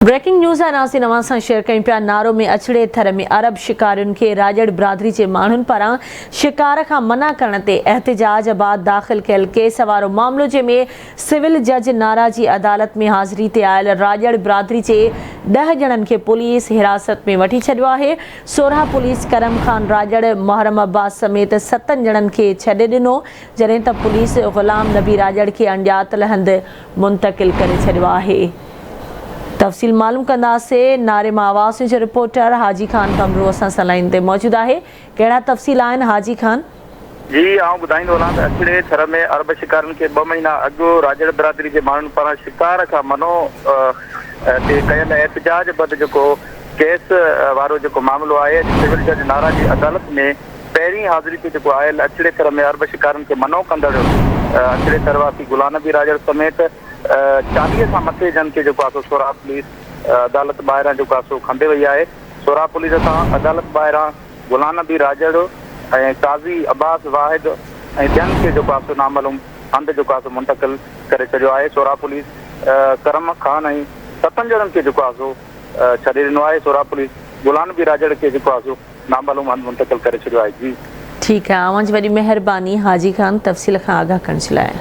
Breaking news नासी नवां सां शेयर कयूं पिया। नारो में अछड़े थर में अरब शिकारियुनि खे राजड़ बिरादरी जे माण्हुनि पारां शिकार खां मना करण ते एहतिजाज बाद दाख़िल कयल केस वारो मामलो, जंहिंमें सिविल जज नाराजी अदालत में हाज़िरी ते आयल राजड़ बिरादरी जे 10 ॼणनि खे पुलिस हिरासत में वठी छॾियो आहे। सोरहा पुलिस करम खान राजड़ मुहर्रम अब्बास समेत 7 ॼणनि खे छॾे ॾिनो, जॾहिं त पुलिस ग़ुलाम नबी राजड़ खे अणॼातल हंधि मुंतक़िल करे छॾियो आहे। तफ़सील मालूम कंदासीं। नारे मां आवाज़ जो रिपोर्टर हाजी खान कमरू असां सां लाइन ते मौजूद आहे। कहिड़ा तफ़सील आहिनि हाजी खान? जी आऊं ॿुधाईंदो वञा त अछड़े थर में अरब शिकारनि खे 2 महीना अॻु राजड़ बिरादरी जे माण्हुनि पारां शिकार खां मनो ते कयल एहतिजाज बद जेको केस वारो जेको मामिलो आहे, सिविल जज नाराजी अदालत में पहिरीं हाज़िरी ते जेको आयल अछड़े थर में अरब शिकारनि खे मनो कंदड़ अछड़े थर वासी ग़ुलाम नबी राजड़ समेत 40 खां मथे जन खे जेको आहे सोरहा पुलिस अदालत ॿाहिरां जेको आहे खंडे वई आहे। सोरहा पुलिस सां अदालत ॿाहिरां ग़ुलाम नबी राजड़ ऐं काज़ी अब्बास वाहिद ऐं ॿियनि खे जेको आहे नामालूम हंधि जेको आहे मुंतक़िल करे छॾियो आहे। सोरहा पुलिस करम खान ऐं 7 ॼणनि खे जेको आहे छॾे ॾिनो आहे। सोरहा पुलिस ग़ुलाम नबी राजड़ खे जेको आहे नामालूम हंधि मुंतक़िल करे छॾियो आहे। जी ठीकु आहे, अवां जी वॾी महिरबानी हाजी खान तफ़सील खां आगाह करण जे लाइ।